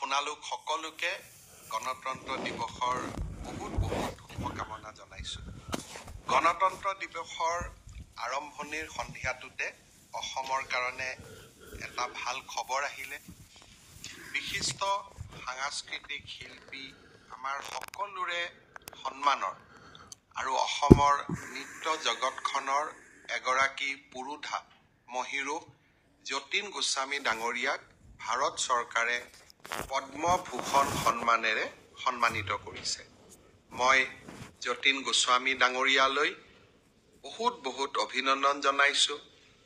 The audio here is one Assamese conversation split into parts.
আপোনালোক সকলোকে গণতন্ত্ৰ দিৱসৰ বহুত শুভকামনা জনাইছোঁ। গণতন্ত্ৰ দিৱসৰ আৰম্ভণিৰ সন্ধিয়াটোতে অসমৰ কাৰণে এটা ভাল খবৰ আহিলে। বিশিষ্ট সাংস্কৃতিক শিল্পী আমাৰ সকলোৰে সন্মানৰ আৰু অসমৰ নৃত্য জগতখনৰ এগৰাকী পুৰোধা মহিৰুহ যতীন গোস্বামী ডাঙৰীয়াক ভাৰত চৰকাৰে পদ্মভূষণ সন্মানেৰে সন্মানিত কৰিছে। মই যতীন গোস্বামী ডাঙৰীয়ালৈ বহুত অভিনন্দন জনাইছোঁ।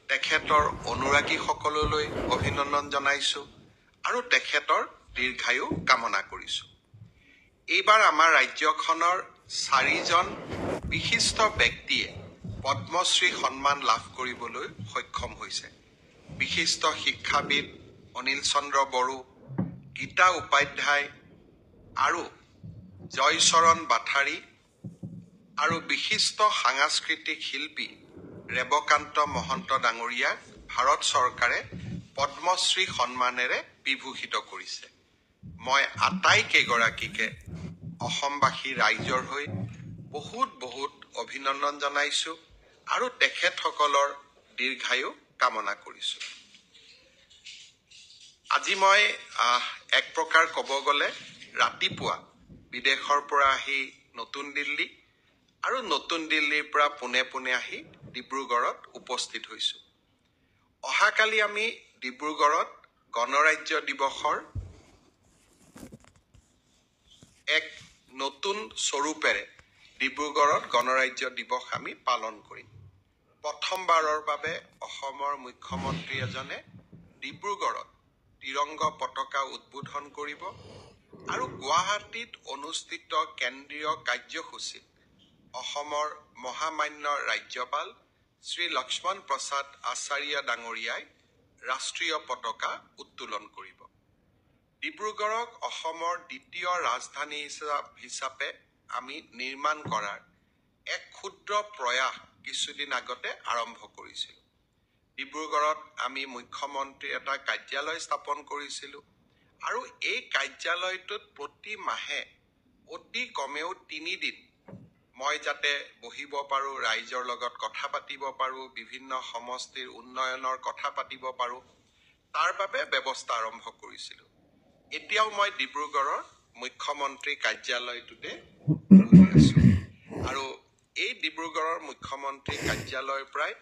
তেখেতৰ অনুৰাগীসকললৈ অভিনন্দন জনাইছোঁ আৰু তেখেতৰ দীৰ্ঘায়ু কামনা কৰিছোঁ। এইবাৰ আমাৰ ৰাজ্যখনৰ 4জন বিশিষ্ট ব্যক্তিয়ে পদ্মশ্ৰী সন্মান লাভ কৰিবলৈ সক্ষম হৈছে। বিশিষ্ট শিক্ষাবিদ অনিল চন্দ্ৰ বড়ো, গীতা উপাধ্যায় আৰু জয়চৰণ বাথাৰী আৰু বিশিষ্ট সাংস্কৃতিক শিল্পী ৰেৱকান্ত মহন্ত ডাঙৰীয়াক ভাৰত চৰকাৰে পদ্মশ্ৰী সন্মানেৰে বিভূষিত কৰিছে। মই আটাইকেইগৰাকীকে অসমবাসী ৰাইজৰ হৈ বহুত অভিনন্দন জনাইছোঁ আৰু তেখেতসকলৰ দীৰ্ঘায়ু কামনা কৰিছোঁ। আজি মই এক প্ৰকাৰ ক'ব গ'লে ৰাতিপুৱা বিদেশৰ পৰা আহি নতুন দিল্লী আৰু নতুন দিল্লীৰ পৰা পোনে আহি ডিব্ৰুগড়ত উপস্থিত হৈছোঁ। অহাকালি আমি ডিব্ৰুগড়ত গণৰাজ্য দিৱসৰ এক নতুন স্বৰূপেৰে ডিব্ৰুগড়ত গণৰাজ্য দিৱস আমি পালন কৰিম। প্ৰথমবাৰৰ বাবে অসমৰ মুখ্যমন্ত্ৰী এজনে ডিব্ৰুগড়ত তিৰংগ পতাকা উদ্বোধন কৰিব আৰু গুৱাহাটীত অনুষ্ঠিত কেন্দ্ৰীয় কাৰ্যসূচীত অসমৰ মহামান্য ৰাজ্যপাল শ্ৰী লক্ষ্মণ প্ৰসাদ আচাৰ্য ডাঙৰীয়াই ৰাষ্ট্ৰীয় পতাকা উত্তোলন কৰিব। ডিব্ৰুগড়ক অসমৰ দ্বিতীয় ৰাজধানী হিচাপে আমি নিৰ্মাণ কৰাৰ এক ক্ষুদ্ৰ প্ৰয়াস কিছুদিন আগতে আৰম্ভ কৰিছিলোঁ। ডিব্ৰুগড়ত আমি মুখ্যমন্ত্ৰীৰ এটা কাৰ্যালয় স্থাপন কৰিছিলোঁ আৰু এই কাৰ্যালয়টোত প্ৰতি মাহে অতি কমেও 3 দিন মই যাতে বহিব পাৰোঁ, ৰাইজৰ লগত কথা পাতিব পাৰোঁ, বিভিন্ন সমষ্টিৰ উন্নয়নৰ কথা পাতিব পাৰোঁ, তাৰ বাবে ব্যৱস্থা আৰম্ভ কৰিছিলোঁ। এতিয়াও মই ডিব্ৰুগড়ৰ মুখ্যমন্ত্ৰী কাৰ্যালয়টোতে বহি আছোঁ আৰু এই ডিব্ৰুগড়ৰ মুখ্যমন্ত্ৰী কাৰ্যালয়ৰ পৰাই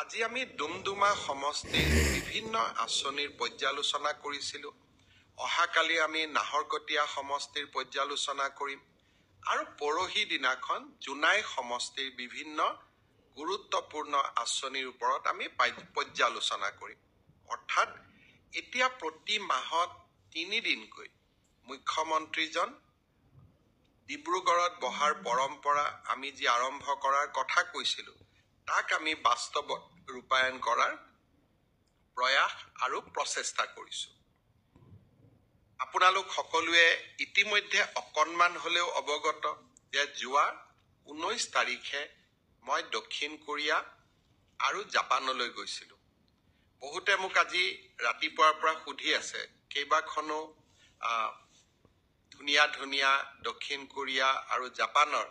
আজি আমি ডুমডুমা সমষ্টিৰ বিভিন্ন আঁচনিৰ পৰ্যালোচনা কৰিছিলোঁ। অহাকালি আমি নাহৰকটীয়া সমষ্টিৰ পৰ্যালোচনা কৰিম আৰু পৰহি দিনাখন জোনাই সমষ্টিৰ বিভিন্ন গুৰুত্বপূৰ্ণ আঁচনিৰ ওপৰত আমি পৰ্যালোচনা কৰিম। অৰ্থাৎ এতিয়া প্ৰতি মাহত 3 দিনকৈ মুখ্যমন্ত্ৰীজন ডিব্ৰুগড়ত বহাৰ পৰম্পৰা আমি যি আৰম্ভ কৰাৰ কথা কৈছিলোঁ তাক আমি বাস্তৱত ৰূপায়ণ কৰাৰ প্ৰয়াস আৰু প্ৰচেষ্টা কৰিছোঁ। আপোনালোক সকলোৱে ইতিমধ্যে অকণমান হ'লেও অৱগত যে যোৱা 19 তাৰিখে মই দক্ষিণ কোৰিয়া আৰু জাপানলৈ গৈছিলোঁ। বহুতে মোক আজি ৰাতিপুৱাৰ পৰা সুধি আছে কেইবাখনো ধুনীয়া দক্ষিণ কোৰিয়া আৰু জাপানৰ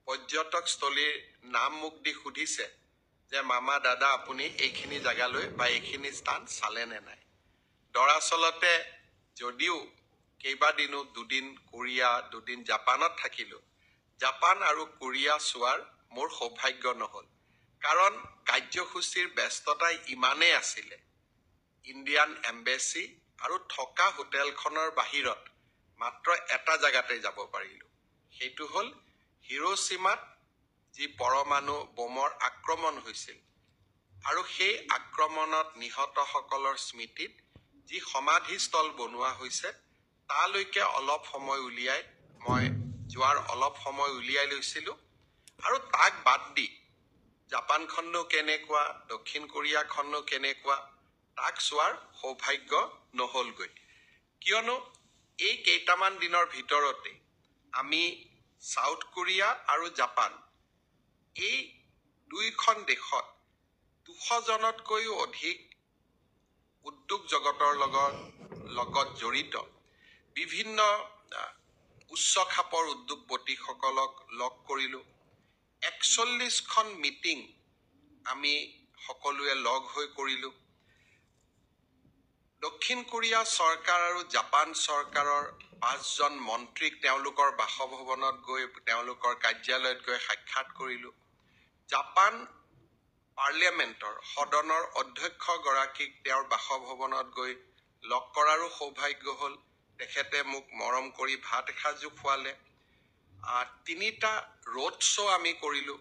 পৰ্যটকস্থলীৰ নাম মোক দি সুধিছে যে মামা দাদা আপুনি এইখিনি জেগালৈ বা এইখিনি স্থান চালে নে নাই। দৰাচলতে যদিও কেইবাদিনো 2 দিন কোৰিয়া 2 দিন জাপানত থাকিলোঁ, জাপান আৰু কোৰিয়া চোৱাৰ মোৰ সৌভাগ্য নহ'ল। কাৰণ কাৰ্যসূচীৰ ব্যস্ততাই ইমানেই আছিলে। ইণ্ডিয়ান এম্বেচি আৰু থকা হোটেলখনৰ বাহিৰত মাত্ৰ এটা জেগাতে যাব পাৰিলোঁ। সেইটো হ'ল হিৰোশ্বিমাত যি পৰমাণু বোমৰ আক্ৰমণ হৈছিল আৰু সেই আক্ৰমণত নিহতসকলৰ স্মৃতিত যি সমাধিস্থল বনোৱা হৈছে তালৈকে অলপ সময় উলিয়াই মই যোৱাৰ অলপ সময় উলিয়াই লৈছিলোঁ আৰু তাক বাদ দি জাপানখনো কেনেকুৱা, দক্ষিণ কোৰিয়াখনো কেনেকুৱা তাক চোৱাৰ সৌভাগ্য নহ'লগৈ। কিয়নো এই কেইটামান দিনৰ ভিতৰতে আমি চাউথ কোৰিয়া আৰু জাপান এই 2খন দেশত 200জনতকৈও অধিক উদ্যোগ জগতৰ লগত জড়িত বিভিন্ন উচ্চ খাপৰ উদ্যোগপতিসকলক লগ কৰিলোঁ 41খন মিটিং আমি সকলোৱে লগ হৈ কৰিলোঁ দক্ষিণ কোৰিয়া চৰকাৰ আৰু জাপান চৰকাৰৰ 5জন মন্ত্ৰীক তেওঁলোকৰ বাসভৱনত গৈ তেওঁলোকৰ কাৰ্যালয়ত গৈ সাক্ষাৎ কৰিলোঁ জাপান পাৰ্লিয়ামেণ্টৰ সদনৰ অধ্যক্ষ গৰাকীক তেওঁৰ বাসভৱনত গৈ লগ কৰাৰো সৌভাগ্য হ'ল তেখেতে মোক মৰম কৰি ভাত এসাঁজো খোৱালে 3টা ৰোড শ্ব' আমি কৰিলোঁ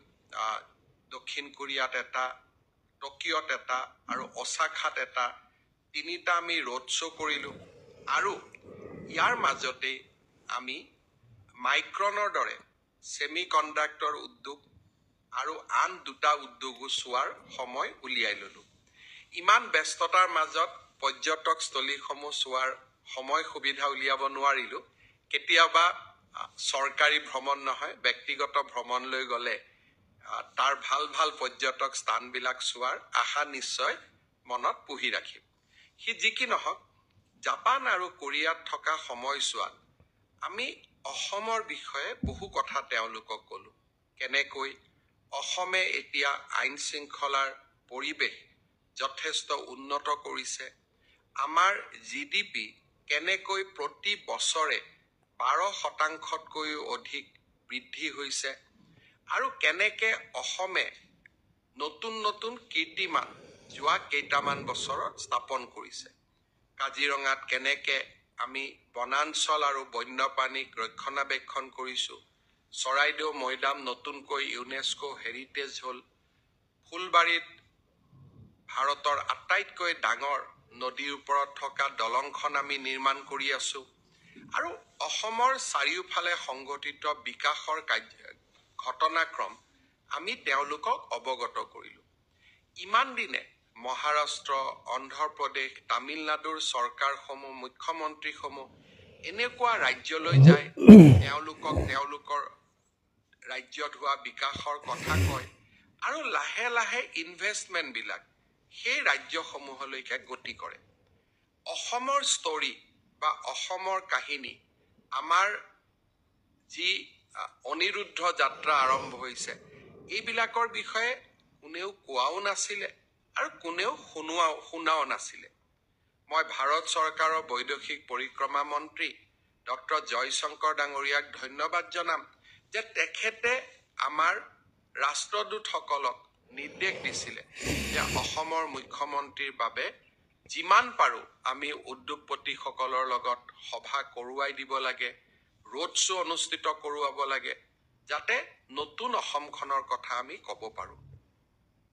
দক্ষিণ কোৰিয়াত এটা টকিঅ'ত এটা আৰু ওচাকাত এটা 3টা আমি ৰোড শ্ব' কৰিলোঁ আৰু ইয়াৰ মাজতে আমি মাইক্ৰনৰ দৰে ছেমি কণ্ডাক্টৰ উদ্যোগ আৰু আন 2টা উদ্যোগো চোৱাৰ সময় উলিয়াই ল'লোঁ ইমান ব্যস্ততাৰ মাজত পৰ্যটকস্থলীসমূহ চোৱাৰ সময় সুবিধা উলিয়াব নোৱাৰিলোঁ কেতিয়াবা চৰকাৰী ভ্ৰমণ নহয় ব্যক্তিগত ভ্ৰমণলৈ গ'লে তাৰ ভাল ভাল পৰ্যটক স্থানবিলাক চোৱাৰ আশা নিশ্চয় মনত পুহি ৰাখিম সি যি কি নহওক জাপান আৰু কোৰিয়াত থকা সময়ছোৱাত আমি অসমৰ বিষয়ে বহু কথা তেওঁলোকক ক'লোঁ কেনেকৈ অসমে এতিয়া আইন শৃংখলাৰ পৰিৱেশ যথেষ্ট উন্নত কৰিছে আমাৰ জিডিপি কেনেকৈ প্ৰতি বছৰে 12%তকৈও অধিক বৃদ্ধি হৈছে আৰু কেনেকৈ অসমে নতুন নতুন কীৰ্তিমান যোৱা কেইটামান বছৰত স্থাপন কৰিছে কাজিৰঙাত কেনেকৈ আমি বনাঞ্চল আৰু বন্যপ্ৰাণীক ৰক্ষণাবেক্ষণ কৰিছোঁ চৰাইদেউ মৈদাম নতুনকৈ ইউনেস্কো হেৰিটেজ হ'ল ফুলবাৰীত ভাৰতৰ আটাইতকৈ ডাঙৰ নদীৰ ওপৰত থকা দলংখন আমি নিৰ্মাণ কৰি আছোঁ আৰু অসমৰ চাৰিওফালে সংঘটিত বিকাশৰ ঘটনাক্ৰম আমি তেওঁলোকক অৱগত কৰিলোঁ ইমান দিনে মহাৰাষ্ট্ৰ অন্ধ্ৰপ্ৰদেশ তামিলনাডুৰ চৰকাৰসমূহ মুখ্যমন্ত্ৰীসমূহ এনেকুৱা ৰাজ্যলৈ যায় তেওঁলোকক তেওঁলোকৰ ৰাজ্যত হোৱা বিকাশৰ কথা কয় আৰু লাহে লাহে ইনভেষ্টমেণ্টবিলাক সেই ৰাজ্যসমূহলৈকে গতি কৰে অসমৰ ষ্টৰী বা অসমৰ কাহিনী আমাৰ যি অনিৰুদ্ধ যাত্ৰা আৰম্ভ হৈছে এইবিলাকৰ বিষয়ে কোনেও কোৱাও নাছিলে আৰু কোনেও শুনাও নাছিলে মই ভাৰত চৰকাৰৰ বৈদেশিক পৰিক্ৰমা মন্ত্ৰী ডক্টৰ জয়শংকৰ ডাঙৰীয়াক ধন্যবাদ জনাম যে তেখেতে আমাৰ ৰাষ্ট্ৰদূতসকলক নিৰ্দেশ দিছিলে যে অসমৰ মুখ্যমন্ত্ৰীৰ বাবে যিমান পাৰোঁ আমি উদ্যোগপতিসকলৰ লগত সভা কৰোৱাই দিব লাগে ৰোড শ্ব' অনুষ্ঠিত কৰোৱাব লাগে যাতে নতুন অসমখনৰ কথা আমি ক'ব পাৰোঁ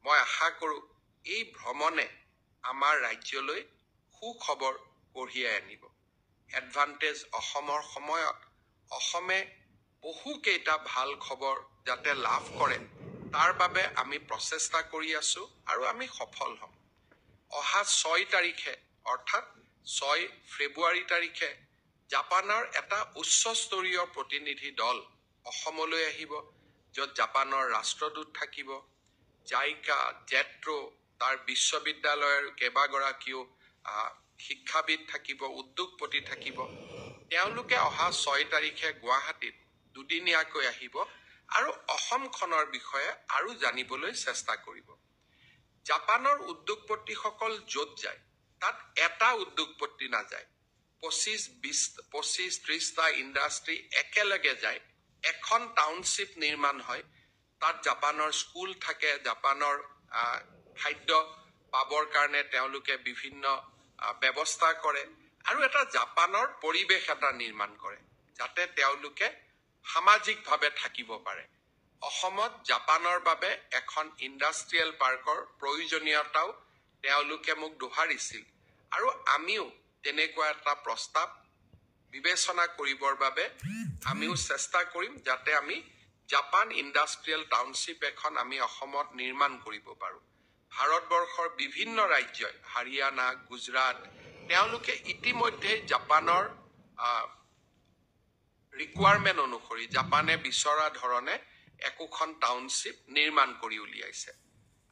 মই আশা কৰোঁ এই ভ্ৰমণে আমাৰ ৰাজ্যলৈ সুখবৰ কঢ়িয়াই আনিব এডভান্টেজ অসমৰ সময়ত অসমে বহুকেইটা ভাল খবৰ যাতে লাভ কৰে তাৰ বাবে আমি প্ৰচেষ্টা কৰি আছোঁ আৰু আমি সফল হ'ম অহা 6 তাৰিখে অৰ্থাৎ 6 ফেব্ৰুৱাৰী তাৰিখে জাপানৰ এটা উচ্চস্তৰীয় প্ৰতিনিধি দল অসমলৈ আহিব য'ত জাপানৰ ৰাষ্ট্ৰদূত থাকিব জাইকা জেট্ৰো তাৰ বিশ্ববিদ্যালয়ৰ কেইবাগৰাকীও শিক্ষাবিদ থাকিব উদ্যোগপতি থাকিব তেওঁলোকে অহা 6 তাৰিখে গুৱাহাটীত দুদিনীয়াকৈ আহিব আৰু অসমখনৰ বিষয়ে আৰু জানিবলৈ চেষ্টা কৰিব জাপানৰ উদ্যোগপতিসকল য'ত যায় তাত এটা উদ্যোগপতি নাযায় 25-30টা ইণ্ডাষ্ট্ৰী একেলগে যায় এখন টাউনশ্বিপ নিৰ্মাণ হয় তাত জাপানৰ স্কুল থাকে জাপানৰ খাদ্য পাবৰ কাৰণে তেওঁলোকে বিভিন্ন ব্যৱস্থা কৰে আৰু এটা জাপানৰ পৰিৱেশ এটা নিৰ্মাণ কৰে যাতে তেওঁলোকে সামাজিকভাৱে থাকিব পাৰে অসমত জাপানৰ বাবে এখন ইণ্ডাষ্ট্ৰিয়েল পাৰ্কৰ প্ৰয়োজনীয়তাও তেওঁলোকে মোক দোহাৰিছিল আৰু আমিও তেনেকুৱা এটা প্ৰস্তাৱ বিবেচনা কৰিবৰ বাবে আমিও চেষ্টা কৰিম যাতে আমি জাপান ইণ্ডাষ্ট্ৰিয়েল টাউনশ্বিপ এখন আমি অসমত নিৰ্মাণ কৰিব পাৰোঁ ভাৰতবৰ্ষৰ বিভিন্ন ৰাজ্যই হাৰিয়ানা গুজৰাট তেওঁলোকে ইতিমধ্যে জাপানৰ ৰিকুৱাৰমেণ্ট অনুসৰি জাপানে বিচৰা ধৰণে একোখন টাউনশ্বিপ নিৰ্মাণ কৰি উলিয়াইছে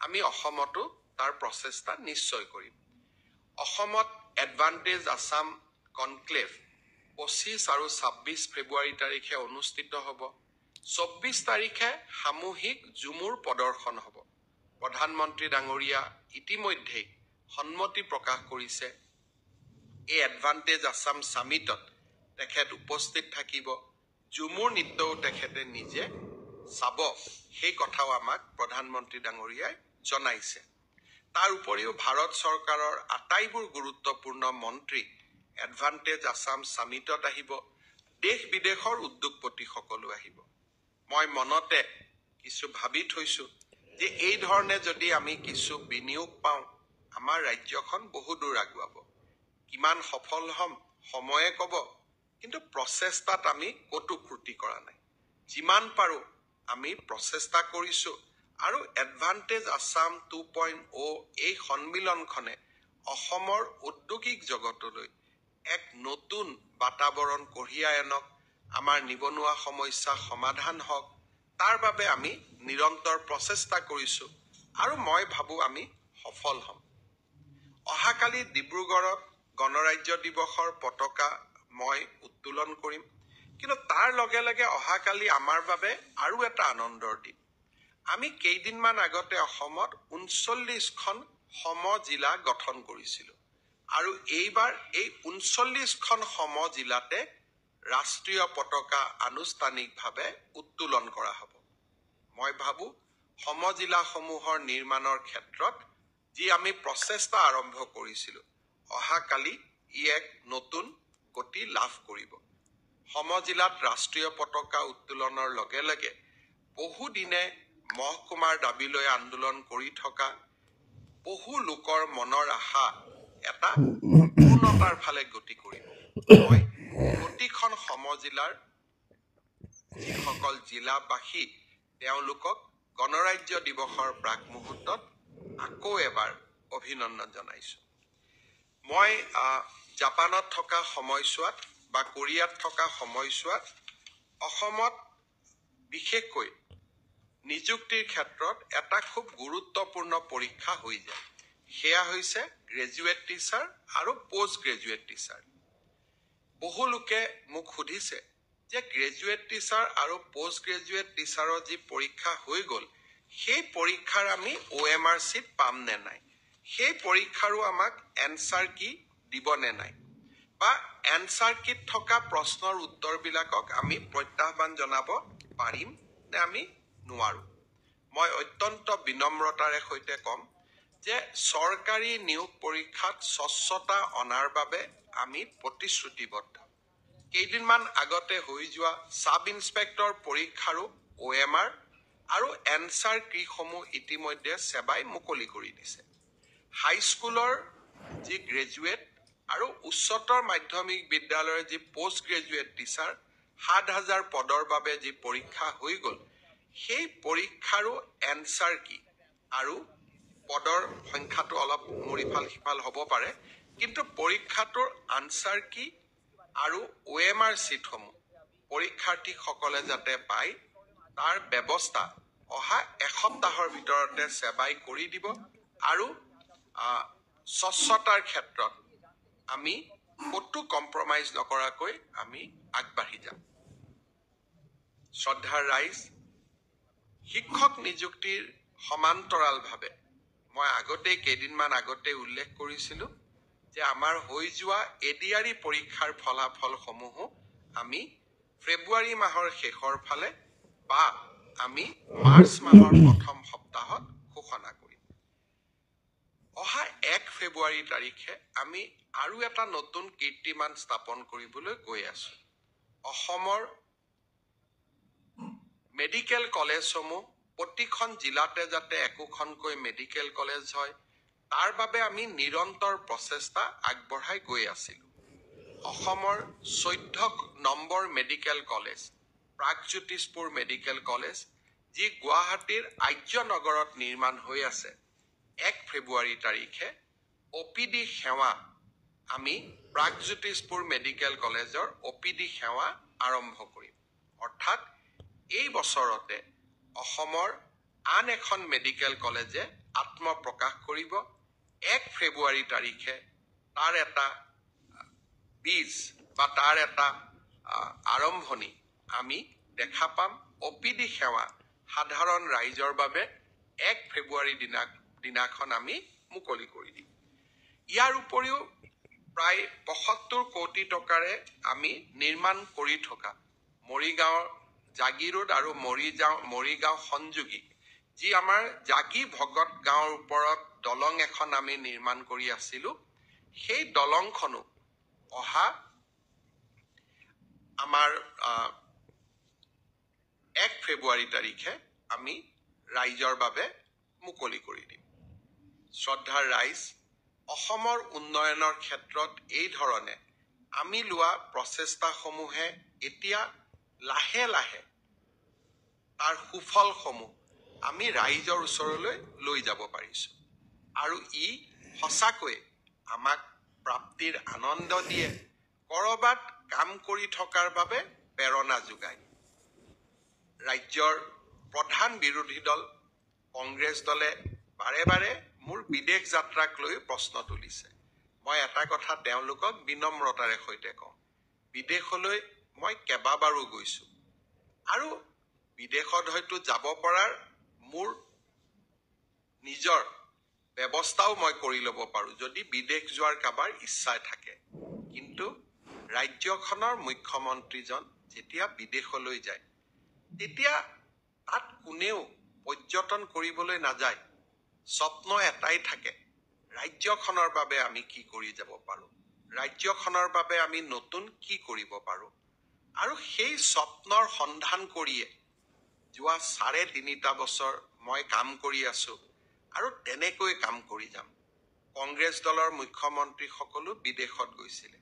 আমি অসমতো তাৰ প্ৰচেষ্টা নিশ্চয় কৰিম অসমত এডভান্টেজ আসাম কনক্লেভ 25 আৰু 26 ফেব্ৰুৱাৰী তাৰিখে অনুষ্ঠিত হ'ব। 24 তাৰিখে সামূহিক ঝুমুৰ প্ৰদৰ্শন হ'ব। প্ৰধানমন্ত্ৰী ডাঙৰীয়া ইতিমধ্যেই সন্মতি প্ৰকাশ কৰিছে এই এডভান্টেজ আছাম সামিটত তেখেত উপস্থিত থাকিব। ঝুমুৰ নৃত্যও তেখেতে নিজে চাব, সেই কথাও আমাক প্ৰধানমন্ত্ৰী ডাঙৰীয়াই জনাইছে। তাৰ উপৰিও ভাৰত চৰকাৰৰ আটাইবোৰ গুৰুত্বপূৰ্ণ মন্ত্ৰী এডভান্টেজ আছাম সামিটত আহিব। দেশ বিদেশৰ উদ্যোগপতিসকলো আহিব। মই মনতে কিছু ভাবি থৈছো যে এই ধৰণে যদি আমি কিছু বিনিয়োগ পাওঁ, আমাৰ ৰাজ্যখন বহু দূৰ আগুৱাব। কিমান সফল হ'ম সময়ে ক'ব, কিন্তু প্ৰচেষ্টাত আমি কতো ত্ৰুটি কৰা নাই। যিমান পাৰোঁ আমি প্ৰচেষ্টা কৰিছোঁ আৰু এডভান্টেজ আছাম 2.0 এই সন্মিলনখনে অসমৰ ঔদ্যোগিক জগতলৈ এক নতুন বাতাবৰণ কঢ়িয়াই আনক। আমাৰ নিবনুৱা সমস্যা সমাধান হওক, তাৰ বাবে আমি নিৰন্তৰ প্ৰচেষ্টা কৰিছোঁ আৰু মই ভাবোঁ আমি সফল হ'ম। অহাকালি ডিব্ৰুগড়ত গণৰাজ্য দিৱসৰ পতাকা মই উত্তোলন কৰিম, কিন্তু তাৰ লগে লগে অহাকালি আমাৰ বাবে আৰু এটা আনন্দৰ দিন। আমি কেইদিনমান আগতে অসমত 39খন সম জিলা গঠন কৰিছিলোঁ আৰু এইবাৰ এই 39খন সম জিলাতে ৰাষ্ট্ৰীয় পতাকা আনুষ্ঠানিকভাৱে উত্তোলন কৰা হ'ব। মই ভাবোঁ সম জিলাসমূহৰ নিৰ্মাণৰ ক্ষেত্ৰত যি আমি প্ৰচেষ্টা আৰম্ভ কৰিছিলোঁ, অহাকালি ই এক নতুন গতি লাভ কৰিব। সম জিলাত ৰাষ্ট্ৰীয় পতাকা উত্তোলনৰ লগে লগে বহুদিনে মহকুমাৰ দাবীলৈ আন্দোলন কৰি থকা বহু লোকৰ মনৰ আশা এটা পূৰ্ণতাৰ ফালে গতি কৰিব। মই প্ৰতিখন সম জিলাৰ যিসকল জিলাবাসী তেওঁলোকক গণৰাজ্য দিৱসৰ প্ৰাক মুহূৰ্তত আকৌ এবাৰ অভিনন্দন জনাইছোঁ। মই জাপানত থকা সময়ছোৱাত বা কোৰিয়াত থকা সময়ছোৱাত অসমত বিশেষকৈ নিযুক্তিৰ ক্ষেত্ৰত এটা খুব গুৰুত্বপূৰ্ণ পৰীক্ষা হৈ যায়। সেয়া হৈছে গ্ৰেজুৱেট টিচাৰ আৰু পোষ্ট গ্ৰেজুৱেট টিচাৰ। বহু লোকে মোক সুধিছে যে গ্ৰেজুৱেট টিচাৰ আৰু পোষ্ট গ্ৰেজুৱেট টিচাৰৰ যি পৰীক্ষা হৈ গ'ল, সেই পৰীক্ষাৰ আমি OMR চিট পাম নে নাই, সেই পৰীক্ষাৰো আমাক এনচাৰ কি দিব নে নাই, বা এনচাৰ কিট থকা প্ৰশ্নৰ উত্তৰবিলাকক আমি প্ৰত্যাহ্বান জনাব পাৰিম নে আমি নোৱাৰোঁ। মই অত্যন্ত বিনম্ৰতাৰে সৈতে ক'ম যে চৰকাৰী নিয়োগ পৰীক্ষাত স্বচ্ছতা অনাৰ বাবে আমি প্ৰতিশ্ৰুতিবদ্ধ। কেইদিনমান আগতে হৈ যোৱা সাব ইন্সপেক্টৰ পৰীক্ষাৰো OMR আৰু এনচাৰ কিসমূহ ইতিমধ্যে সেৱাই মুকলি কৰি দিছে। হাইস্কুলৰ যি গ্ৰেজুৱেট আৰু উচ্চতৰ মাধ্যমিক বিদ্যালয়ৰ যি পোষ্ট গ্ৰেজুৱেট টিচাৰ 7,000 পদৰ বাবে যি পৰীক্ষা হৈ গ'ল, সেই পৰীক্ষাৰো এনচাৰ কি আৰু পদৰ সংখ্যাটো অলপ মোৰ ইফাল সিফাল হ'ব পাৰে, কিন্তু পৰীক্ষাটোৰ আনচাৰ কি আৰু OMR চিটসমূহ পৰীক্ষাৰ্থীসকলে যাতে পায় তাৰ ব্যৱস্থা অহা এসপ্তাহৰ ভিতৰতে সেৱাই কৰি দিব আৰু স্বচ্ছতাৰ ক্ষেত্ৰত আমি কতো কম্প্ৰমাইজ নকৰাকৈ আমি আগবাঢ়ি যাম। শ্ৰদ্ধাৰ ৰাইজ, শিক্ষক নিযুক্তিৰ সমান্তৰালভাৱে মই কেইদিনমান আগতে উল্লেখ কৰিছিলোঁ যে আমাৰ হৈ যোৱা ADRE পৰীক্ষাৰ ফলাফলসমূহো আমি ফেব্ৰুৱাৰী মাহৰ শেষৰ ফালে বা আমি মাৰ্চ মাহৰ প্ৰথম সপ্তাহত ঘোষণা কৰিম। অহা 1 ফেব্ৰুৱাৰী তাৰিখে আমি আৰু এটা নতুন কীৰ্তিমান স্থাপন কৰিবলৈ গৈ আছোঁ। অসমৰ মেডিকেল কলেজসমূহ প্ৰতিখন জিলাতে যাতে একোখনকৈ মেডিকেল কলেজ হয়, তাৰ বাবে আমি নিৰন্তৰ প্ৰচেষ্টা আগবঢ়াই গৈ আছিলোঁ। অসমৰ 14 number medical college Pragjyotishpur medical college, যি গুৱাহাটীৰ আৰ্যনগৰত নিৰ্মাণ হৈ আছে, 1 ফেব্ৰুৱাৰী তাৰিখে OPD সেৱা আমি প্ৰাগজ্যোতিষপুৰ মেডিকেল কলেজৰ OPD সেৱা আৰম্ভ কৰিম। অৰ্থাৎ এই বছৰতে অসমৰ আন এখন মেডিকেল কলেজে আত্মপ্ৰকাশ কৰিব। 1 ফেব্ৰুৱাৰী তাৰিখে তাৰ এটা বীজ বা তাৰ এটা আৰম্ভণি আমি দেখা পাম। OPD সেৱা সাধাৰণ ৰাইজৰ বাবে 1 ফেব্ৰুৱাৰী দিনাখন আমি মুকলি কৰি দিম। ইয়াৰ উপৰিও প্ৰায় ৭৫ কোটি টকাৰে আমি নিৰ্মাণ কৰি থকা মৰিগাঁৱৰ জাগি ৰোড আৰু মৰিগাঁও সংযোগী যি আমাৰ জাগি ভগত গাঁৱৰ ওপৰত দলং এখন আমি নিৰ্মাণ কৰি আছিলোঁ, সেই দলংখনো অহা আমাৰ 1 ফেব্ৰুৱাৰী তাৰিখে আমি ৰাইজৰ বাবে মুকলি কৰি দিম। শ্ৰদ্ধাৰ ৰাইজ, অসমৰ উন্নয়নৰ ক্ষেত্ৰত এই ধৰণে আমি লোৱা প্ৰচেষ্টাসমূহে এতিয়া লাহে লাহে তাৰ সুফলসমূহ আমি ৰাইজৰ ওচৰলৈ লৈ যাব পাৰিছোঁ। আৰু ই সঁচাকৈ আমাক প্ৰাপ্তিৰ আনন্দ দিয়ে, কৰবাত কাম কৰি থকাৰ বাবে প্ৰেৰণা যোগায়। ৰাজ্যৰ প্ৰধান বিৰোধী দল কংগ্ৰেছ দলে বাৰে বাৰে মোৰ বিদেশ যাত্ৰাক লৈ প্ৰশ্ন তুলিছে। মই এটা কথা তেওঁলোকক বিনম্ৰতাৰে সৈতে কওঁ, বিদেশলৈ মই কেইবাবাৰো গৈছোঁ আৰু বিদেশত হয়তো যাব পৰাৰ মোৰ নিজৰ ব্যৱস্থাও মই কৰি ল'ব পাৰোঁ যদি বিদেশ যোৱাৰ কাবাৰ ইচ্ছা থাকে। কিন্তু ৰাজ্যখনৰ মুখ্যমন্ত্ৰীজন যেতিয়া বিদেশলৈ যায় তেতিয়া তাত কোনেও পৰ্যটন কৰিবলৈ নাযায়। স্বপ্ন এটাই থাকে, ৰাজ্যখনৰ বাবে আমি কি কৰি যাব পাৰোঁ, ৰাজ্যখনৰ বাবে আমি নতুন কি কৰিব পাৰোঁ। আৰু সেই স্বপ্নৰ সন্ধান কৰিয়ে যোৱা ৩.৫ বছৰ মই কাম কৰি আছোঁ আৰু তেনেকৈ কাম কৰি যাম। কংগ্ৰেছ দলৰ মুখ্যমন্ত্ৰীসকলো বিদেশত গৈছিলে,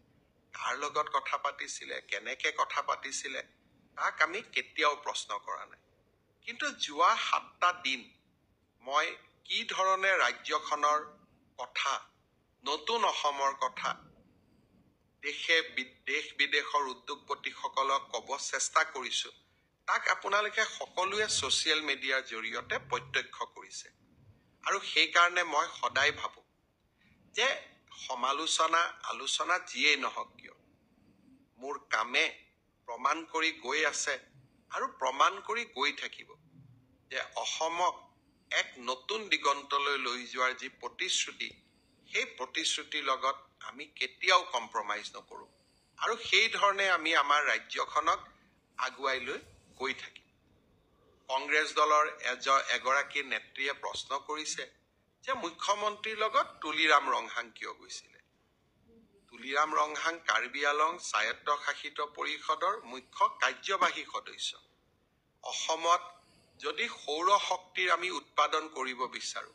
কাৰ লগত কথা পাতিছিলে, কেনেকৈ কথা পাতিছিলে তাক আমি কেতিয়াও প্ৰশ্ন কৰা নাই। কিন্তু যোৱা 7টা দিন মই কি ধৰণে ৰাজ্যখনৰ কথা, নতুন অসমৰ কথা দেশ বিদেশৰ উদ্যোগপতিসকলক ক'ব চেষ্টা কৰিছোঁ, তাক আপোনালোকে সকলোৱে ছ'চিয়েল মিডিয়াৰ জৰিয়তে প্ৰত্যক্ষ কৰিছে। আৰু সেইকাৰণে মই সদায় ভাবোঁ যে আলোচনা যিয়েই নহওক কিয়, মোৰ কামে প্ৰমাণ কৰি গৈ আছে আৰু প্ৰমাণ কৰি গৈ থাকিব যে অসমক এক নতুন দিগন্তলৈ লৈ যোৱাৰ যি প্ৰতিশ্ৰুতি, সেই প্ৰতিশ্ৰুতিৰ লগত আমি কেতিয়াও কম্প্ৰমাইজ নকৰোঁ আৰু সেই ধৰণে আমি আমাৰ ৰাজ্যখনক আগুৱাই লৈ গৈ থাকিম। কংগ্ৰেছ দলৰ এগৰাকী নেত্ৰীয়ে প্ৰশ্ন কৰিছে যে মুখ্যমন্ত্ৰীৰ লগত তুলিৰাম ৰংহাং কিয় গৈছিলে। তুলিৰাম ৰংহাং কাৰ্বি আংলং স্বায়ত্তশাসিত পৰিষদৰ মুখ্য কাৰ্যবাহী সদস্য। অসমত যদি সৌৰ শক্তিৰ আমি উৎপাদন কৰিব বিচাৰোঁ,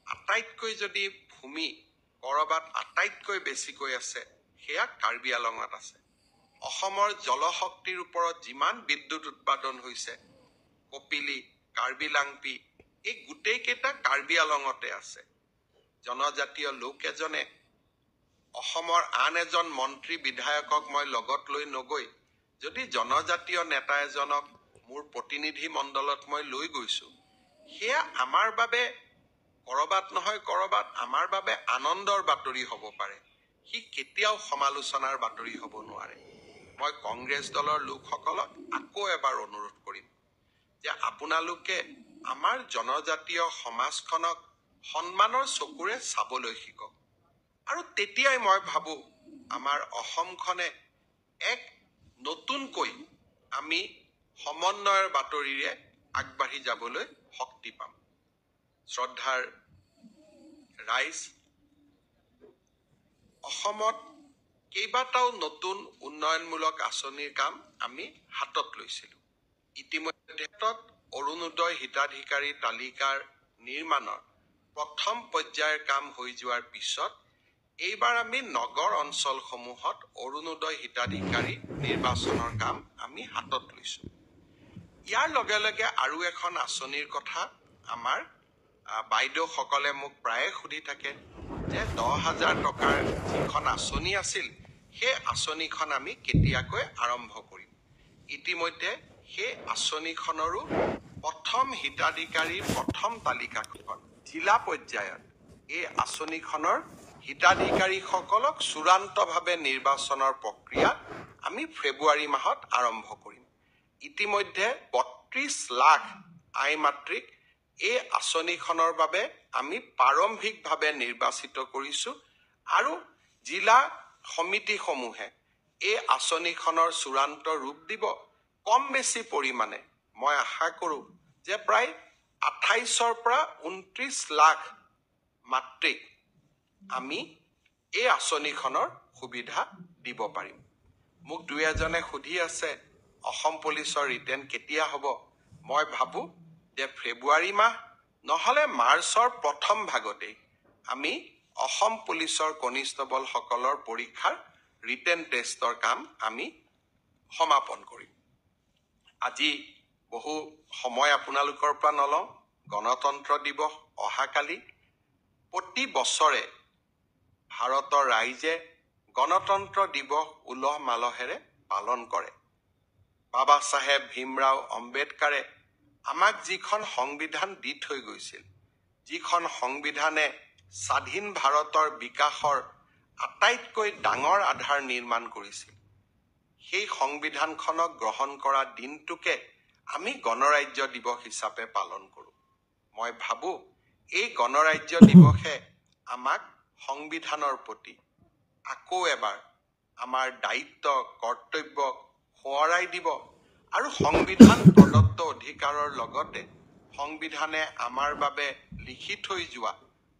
আটাইতকৈ যদি ভূমি কৰবাত আটাইতকৈ বেছিকৈ আছে সেয়া কাৰ্বি আংলঙত আছে। অসমৰ জলশক্তিৰ ওপৰত যিমান বিদ্যুৎ উৎপাদন হৈছে, কপিলী, কাৰ্বি লাংপি, এই গোটেইকেইটা কাৰ্বি আংলঙতে আছে। জনজাতীয় লোক এজনে অসমৰ আন এজন মন্ত্ৰী বিধায়কক মই লগত লৈ নগৈ যদি জনজাতীয় নেতা এজনক মোৰ প্ৰতিনিধি মণ্ডলত মই লৈ গৈছোঁ, সেয়া আমাৰ বাবে কৰবাত নহয় কৰবাত আমাৰ বাবে আনন্দৰ বাতৰি হ'ব পাৰে, সি কেতিয়াও সমালোচনাৰ বাতৰি হ'ব নোৱাৰে। মই কংগ্ৰেছ দলৰ লোকসকলক আকৌ এবাৰ অনুৰোধ কৰিম যে আপোনালোকে আমাৰ জনজাতীয় সমাজখনক সন্মানৰ চকুৰে চাবলৈ শিকক। আৰু তেতিয়াই মই ভাবোঁ আমাৰ অসমখনে এক নতুনকৈ আমি সমন্বয়ৰ বাতৰিৰে আগবাঢ়ি যাবলৈ শক্তি পাম। শ্ৰদ্ধাৰ ৰাইজ, অসমত কেইবাটাও নতুন উন্নয়নমূলক আঁচনিৰ কাম আমি হাতত লৈছিলোঁ। ইতিমধ্যে অৰুণোদয় হিতাধিকাৰী তালিকাৰ নিৰ্মাণৰ প্ৰথম পৰ্যায়ৰ কাম হৈ যোৱাৰ পিছত এইবাৰ আমি নগৰ অঞ্চলসমূহত অৰুণোদয় হিতাধিকাৰী নিৰ্বাচনৰ কাম আমি হাতত লৈছোঁ। ইয়াৰ লগে লগে আৰু এখন আঁচনিৰ কথা আমাৰ বাইদেউসকলে মোক প্ৰায়ে সুধি থাকে যে 10,000 টকাৰ যিখন আঁচনি আছিল সেই আঁচনিখন আমি কেতিয়াকৈ আৰম্ভ কৰিম। ইতিমধ্যে সেই আঁচনিখনৰো প্ৰথম হিতাধিকাৰীৰ প্ৰথম তালিকাখন জিলা পৰ্যায়ত এই আঁচনিখনৰ হিতাধিকাৰীসকলক চূড়ান্তভাৱে নিৰ্বাচনৰ প্ৰক্ৰিয়া আমি ফেব্ৰুৱাৰী মাহত আৰম্ভ কৰিম। ইতিমধ্যে ৩২ লাখ আই মাতৃক এই আঁচনিখনৰ বাবে আমি প্ৰাৰম্ভিকভাৱে নিৰ্বাচিত কৰিছোঁ আৰু জিলা সমিতিসমূহে এই আঁচনিখনৰ চূড়ান্ত ৰূপ দিব। কম বেছি পৰিমাণে মই আশা কৰোঁ যে প্ৰায় ২৮ৰ পৰা ২৯ লাখ মাতৃক আমি এই আঁচনিখনৰ সুবিধা দিব পাৰিম। মোক দুই এজনে সুধি আছে অসম পুলিচৰ ৰিটেন কেতিয়া হ'ব? মই ভাবোঁ যে ফেব্ৰুৱাৰী মাহ নহ'লে মাৰ্চৰ প্ৰথম ভাগতেই আমি অসম পুলিচৰ কনিষ্টবলসকলৰ পৰীক্ষাৰ ৰিটেন টেষ্টৰ কাম আমি সমাপন কৰিম। আজি বহু সময় আপোনালোকৰ পৰা নলওঁ। গণতন্ত্ৰ দিৱস অহাকালি। প্ৰতি বছৰে ভাৰতৰ ৰাইজে গণতন্ত্ৰ দিৱস উলহ মালহেৰে পালন কৰে। বাবা চাহেব ভীমৰাও আম্বেদকাৰে আমাক যিখন সংবিধান দি থৈ গৈছিল, যিখন সংবিধানে স্বাধীন ভাৰতৰ বিকাশৰ আটাইতকৈ ডাঙৰ আধাৰ নিৰ্মাণ কৰিছিল, সেই সংবিধানখনক গ্ৰহণ কৰা দিনটোকে আমি গণৰাজ্য দিৱস হিচাপে পালন কৰোঁ। মই ভাবোঁ এই গণৰাজ্য দিৱসে আমাক সংবিধানৰ প্ৰতি আকৌ এবাৰ আমাৰ দায়িত্ব কৰ্তব্যক সোঁৱৰাই দিব আৰু সংবিধান প্ৰদত্ত অধিকাৰৰ লগতে সংবিধানে আমাৰ বাবে লিখি থৈ যোৱা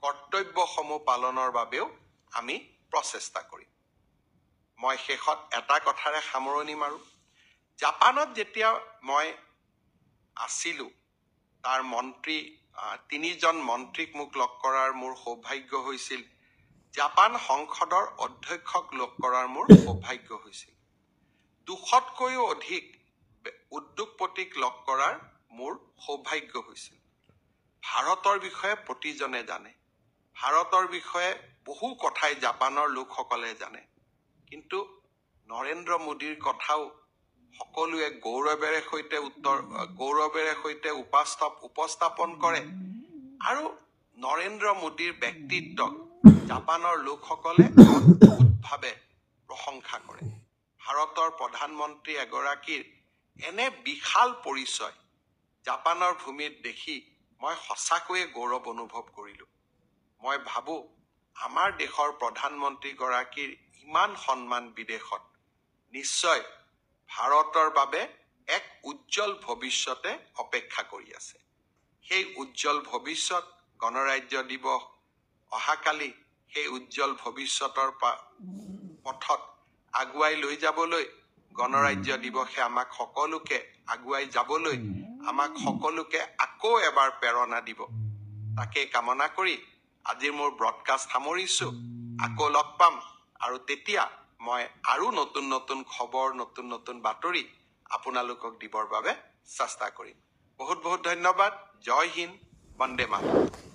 কৰ্তব্যসমূহ পালনৰ বাবেও আমি প্ৰচেষ্টা কৰিম। মই শেষত এটা কথাৰে সামৰণি মাৰোঁ। জাপানত যেতিয়া মই আছিলোঁ, তাৰ তিনিজন মন্ত্ৰীক মোক লগ কৰাৰ মোৰ সৌভাগ্য হৈছিল। জাপান সংসদৰ অধ্যক্ষক লগ কৰাৰ মোৰ সৌভাগ্য হৈছিল। ২০০তকৈও অধিক উদ্যোগপতিক লগ কৰাৰ মোৰ সৌভাগ্য হৈছিল। ভাৰতৰ বিষয়ে প্ৰতিজনে জানে। ভাৰতৰ বিষয়ে বহু কথাই জাপানৰ লোকসকলে জানে। কিন্তু নৰেন্দ্ৰ মোদীৰ কথাও সকলোৱে গৌৰৱেৰে সৈতে উপস্থাপন কৰে আৰু নৰেন্দ্ৰ মোদীৰ ব্যক্তিত্বক জাপানৰ লোকসকলে অদ্ভুতভাৱে প্ৰশংসা কৰে। ভাৰতৰ প্ৰধানমন্ত্ৰী এগৰাকীৰ এনে বিশাল পৰিচয় জাপানৰ ভূমিত দেখি মই সঁচাকৈয়ে গৌৰৱ অনুভৱ কৰিলোঁ। মই ভাবোঁ আমাৰ দেশৰ প্ৰধানমন্ত্ৰীগৰাকীৰ ইমান সন্মান বিদেশত নিশ্চয় ভাৰতৰ বাবে এক উজ্জ্বল ভৱিষ্যতে অপেক্ষা কৰি আছে। সেই উজ্জ্বল ভৱিষ্যত গণৰাজ্য দিৱস অহাকালি সেই উজ্জ্বল ভৱিষ্যতৰ পথত আগুৱাই লৈ যাবলৈ গণৰাজ্য দিৱসে আমাক সকলোকে আগুৱাই যাবলৈ আমাক সকলোকে আকৌ এবাৰ প্ৰেৰণা দিব। তাকে কামনা কৰি আজিৰ মোৰ ব্ৰডকাষ্ট সামৰিছোঁ। আকৌ লগ পাম আৰু তেতিয়া মই আৰু নতুন নতুন খবৰ, নতুন নতুন বাতৰি আপোনালোকক দিবৰ বাবে চেষ্টা কৰিম। বহুত বহুত ধন্যবাদ। জয় হিন্দ, বন্দে মাতৰম।